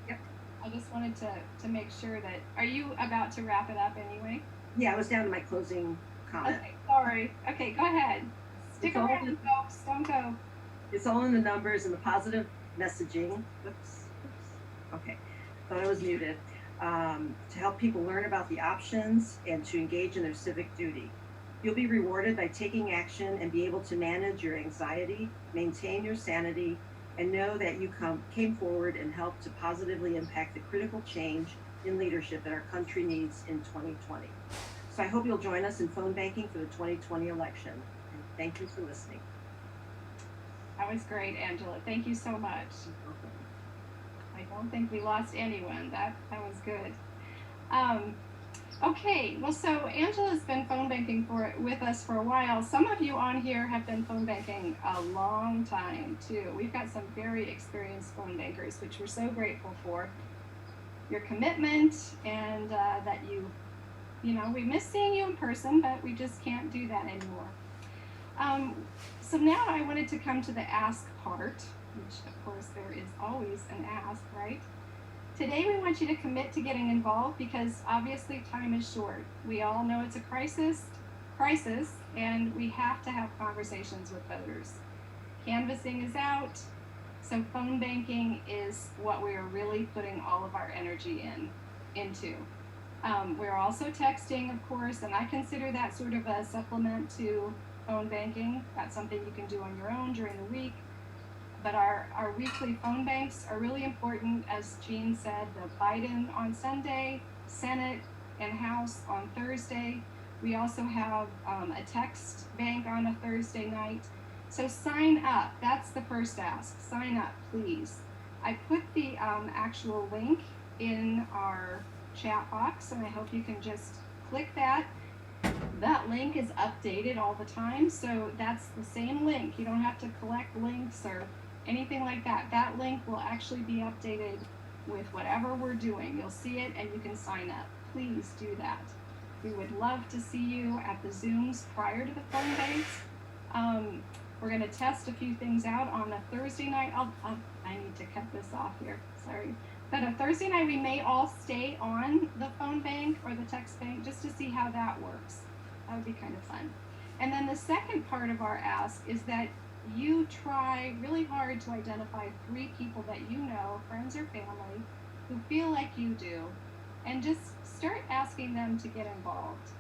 yep. I just wanted to make sure that, are you about to wrap it up anyway? Yeah, I was down to my closing comment. Okay, sorry. Okay, go ahead. Stick around, folks. Don't go. It's all in the numbers and the positive messaging. Oops. Okay, thought I was muted. To help people learn about the options and to engage in their civic duty. You'll be rewarded by taking action and be able to manage your anxiety, maintain your sanity, and know that you came forward and helped to positively impact the critical change in leadership that our country needs in 2020. So I hope you'll join us in phone banking for the 2020 election. And thank you for listening. That was great, Angela. Thank you so much. I don't think we lost anyone. That was good. Okay, well, so Angela's been phone banking with us for a while. Some of you on here have been phone banking a long time too. We've got some very experienced phone bankers, which we're so grateful for. Your commitment and that we miss seeing you in person, but we just can't do that anymore. So now I wanted to come to the ask part, which of course there is always an ask, right? Today we want you to commit to getting involved because obviously time is short. We all know it's a crisis, and we have to have conversations with voters. Canvassing is out, so phone banking is what we are really putting all of our energy into. We're also texting, of course, and I consider that sort of a supplement to phone banking. That's something you can do on your own during the week. But our weekly phone banks are really important. As Jean said, the Biden on Sunday, Senate and House on Thursday. We also have a text bank on a Thursday night. So sign up. That's the first ask. Sign up, please. I put the actual link in our chat box, and I hope you can just click that. That link is updated all the time, so that's the same link. You don't have to collect links or anything like that. That link will actually be updated with whatever we're doing. You'll see it and you can sign up. Please do that. We would love to see you at the Zooms prior to the phone banks. We're going to test a few things out on a Thursday night. I need to cut this off here. Sorry. But a Thursday night, we may all stay on the phone bank or the text bank just to see how that works. That would be kind of fun. And then the second part of our ask is that you try really hard to identify 3 people that you know, friends or family, who feel like you do, and just start asking them to get involved.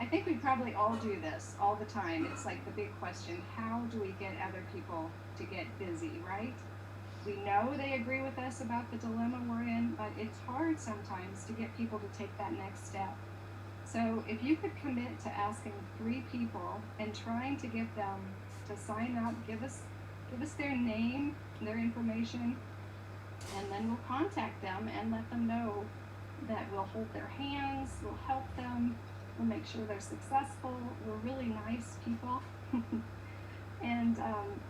I think we probably all do this all the time. It's like the big question, how do we get other people to get busy, right? We know they agree with us about the dilemma we're in, but it's hard sometimes to get people to take that next step. So if you could commit to asking 3 people and trying to get them to sign up, give us their name, their information, and then we'll contact them and let them know that we'll hold their hands, we'll help them, we'll make sure they're successful. We're really nice people. And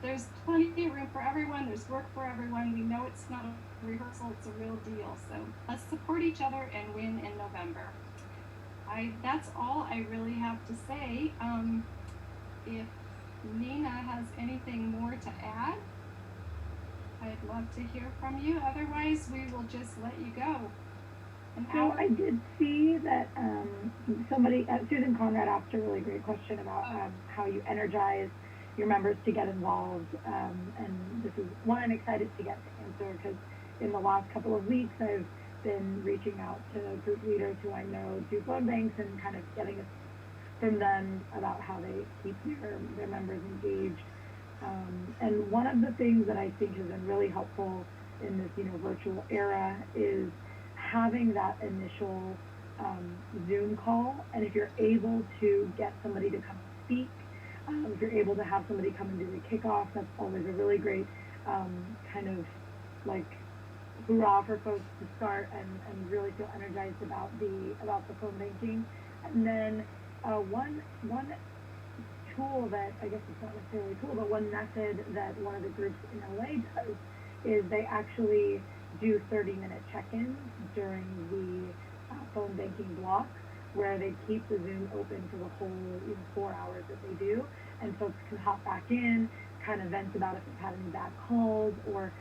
there's plenty of room for everyone. There's work for everyone. We know it's not a rehearsal, it's a real deal. So let's support each other and win in November. That's all I really have to say. If Nina has anything more to add. I'd love to hear from you. Otherwise, we will just let you go. An So hour. I did see that somebody, Susan Conrad, asked a really great question about how you energize your members to get involved. And this is one I'm excited to get to answer because in the last couple of weeks, I've been reaching out to group leaders who I know do phone banks and kind of getting it from them about how they keep their members engaged. And one of the things that I think has been really helpful in this, virtual era is having that initial Zoom call. And if you're able to get somebody to come and speak, if you're able to have somebody come and do the kickoff, that's always a really great kind of like hoorah for folks to start and really feel energized about the phone banking. And then one tool that I guess it's not necessarily a tool, but one method that one of the groups in LA does is they actually do 30-minute check-ins during the phone banking block, where they keep the Zoom open for the whole 4 hours that they do, and folks can hop back in, kind of vent about if they've had any bad calls, or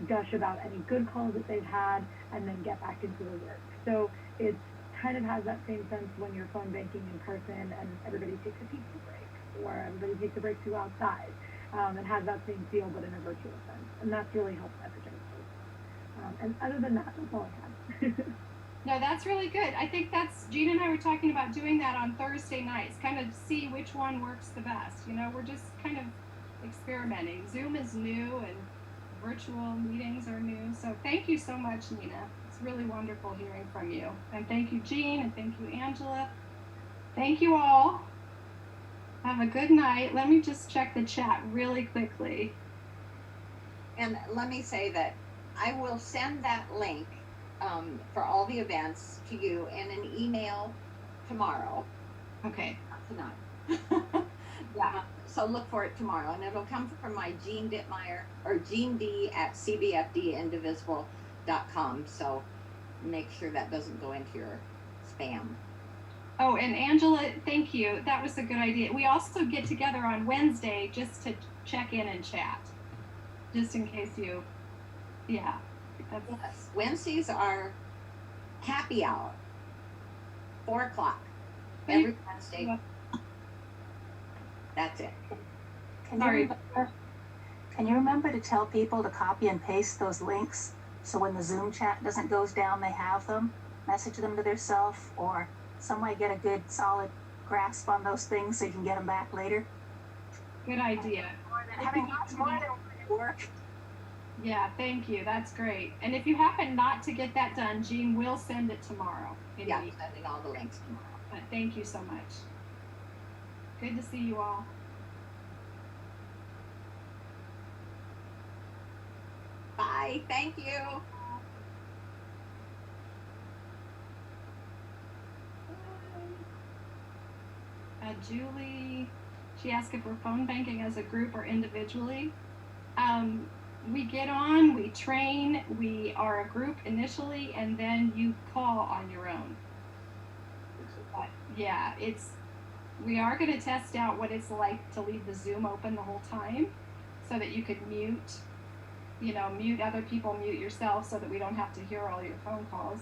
gush about any good calls that they've had, and then get back into the work. So it kind of has that same sense when you're phone banking in person and everybody takes a pizza break, or everybody takes a break to go outside. It has that same feel, but in a virtual sense, and that's really helped energize folks. And other than that, that's all I had. No, that's really good. I think Gina and I were talking about doing that on Thursday nights, kind of see which one works the best. We're just kind of experimenting. Zoom is new and virtual meetings are new. So thank you so much, Nina. It's really wonderful hearing from you. And thank you, Jean, and thank you, Angela. Thank you all. Have a good night. Let me just check the chat really quickly. And let me say that I will send that link for all the events to you in an email tomorrow. Okay. Not tonight. Yeah. So look for it tomorrow, and it'll come from my Jean Dittmeyer or Jean D at CBFDindivisible.com. So make sure that doesn't go into your spam. Oh, and Angela, thank you. That was a good idea. We also get together on Wednesday just to check in and chat, just in case yeah. Yes, Wednesdays are happy hour, 4 o'clock every Wednesday. Yeah. That's it. Can you remember to tell people to copy and paste those links so when the Zoom chat doesn't goes down, they have them, message them to themselves, or some way get a good solid grasp on those things so you can get them back later? Good idea. Having lots more than work. Yeah, thank you. That's great. And if you happen not to get that done, Jean will send it tomorrow. Yeah, I'm sending all the links tomorrow. But thank you so much. Good to see you all. Bye. Thank you. Julie, she asked if we're phone banking as a group or individually. We get on, we train, we are a group initially, and then you call on your own. But yeah, we are going to test out what it's like to leave the Zoom open the whole time so that you could mute other people, mute yourself so that we don't have to hear all your phone calls.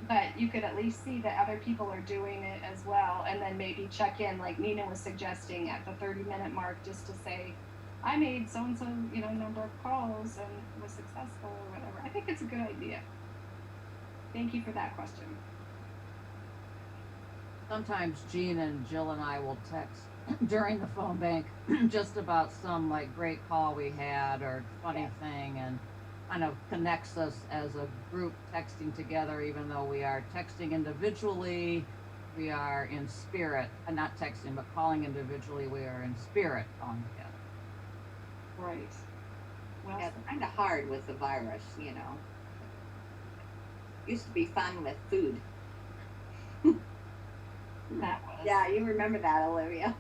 But you could at least see that other people are doing it as well, and then maybe check in like Nina was suggesting at the 30-minute mark, just to say, I made so-and-so, number of calls and was successful or whatever. I think it's a good idea. Thank you for that question. Sometimes Jean and Jill and I will text during the phone bank just about some great call we had or funny thing, and kind of connects us as a group texting together. Even though we are texting individually, we are in spirit, and not texting, but calling individually, we are in spirit calling together. Right. Well, Yeah, it's kind of hard with the virus, Used to be fun with food. that was. Yeah, you remember that, Olivia.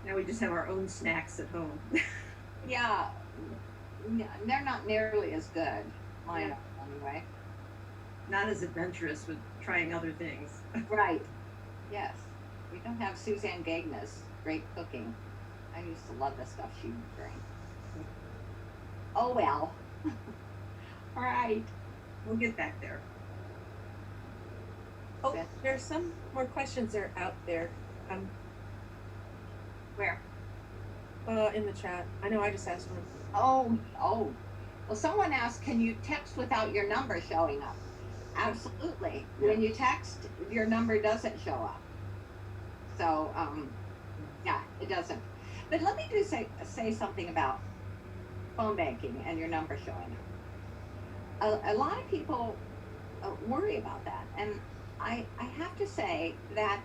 Now we just have our own snacks at home. Yeah, they're not nearly as good. Mine are, anyway. Not as adventurous with trying other things. Right. Yes. We don't have Suzanne Gagne's great cooking. I used to love the stuff she would bring. Oh well. All right. We'll get back there. Oh, Beth? there's some more questions that are out there. Where? In the chat. I know I just asked one. Oh. Well, someone asked, can you text without your number showing up? Absolutely. Yeah. When you text, your number doesn't show up. So, yeah, it doesn't. But let me just say something about phone banking and your number showing up. A lot of people worry about that. And I have to say that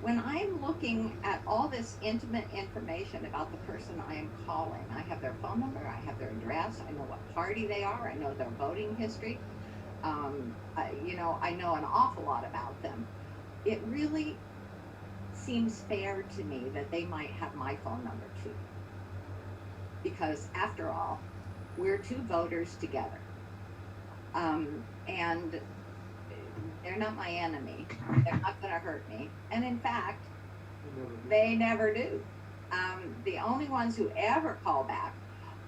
when I'm looking at all this intimate information about the person I am calling, I have their phone number, I have their address, I know what party they are, I know their voting history, I know an awful lot about them. It really seems fair to me that they might have my phone number too. Because after all, we're two voters together. And they're not my enemy. They're not going to hurt me. And in fact, they never do. The only ones who ever call back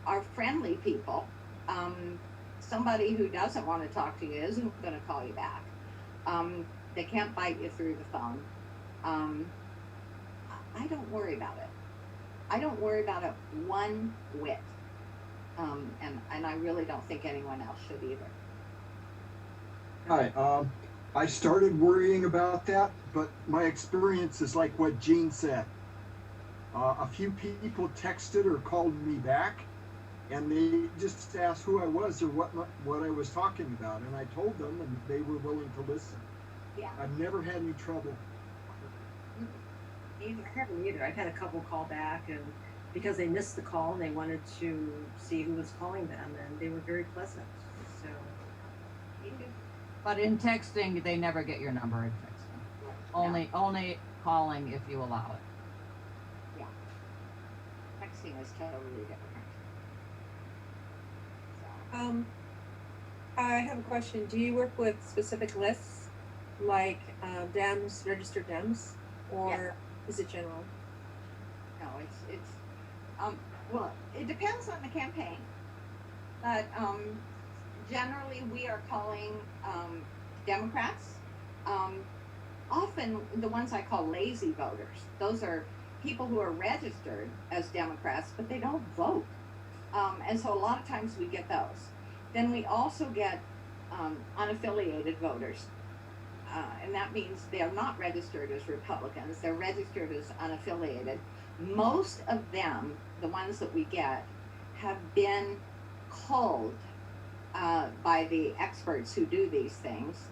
are friendly people. Somebody who doesn't want to talk to you isn't going to call you back. They can't bite you through the phone. I don't worry about it. I don't worry about it one whit. And I really don't think anyone else should either. Hi, I started worrying about that, but my experience is like what Jean said. A few people texted or called me back, and they just asked who I was or what I was talking about, and I told them, and they were willing to listen. Yeah. I've never had any trouble. I haven't either. I've had a couple call back, and because they missed the call and they wanted to see who was calling them, and they were very pleasant. So. But in texting, they never get your number in texting. Only calling if you allow it. Yeah. Texting is totally different. So. I have a question. Do you work with specific lists, like Dems, registered Dems, or is it general? No, it's well, it depends on the campaign, but generally we are calling Democrats. Often the ones I call lazy voters. Those are people who are registered as Democrats, but they don't vote. And so a lot of times we get those. Then we also get unaffiliated voters. And that means they are not registered as Republicans, they're registered as unaffiliated. Most of them, the ones that we get, have been culled by the experts who do these things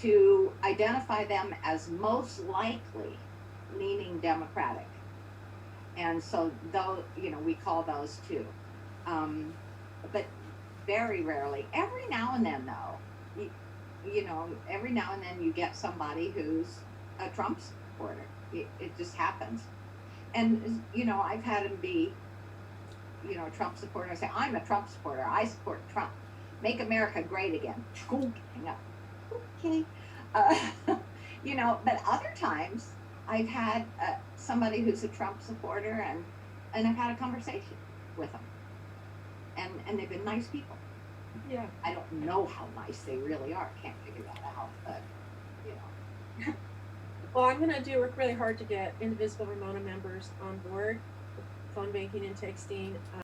to identify them as most likely leaning Democratic. And so, though, we call those too. But very rarely, every now and then though, every now and then you get somebody who's a Trump supporter. It just happens. And, I've had him be, a Trump supporter. I say, I'm a Trump supporter. I support Trump. Make America great again. Hang up. Okay. But other times I've had somebody who's a Trump supporter and I've had a conversation with them. And they've been nice people. Yeah. I don't know how nice they really are. Can't figure that out, but Well, I'm going to work really hard to get Indivisible Ramona members on board with phone banking and texting.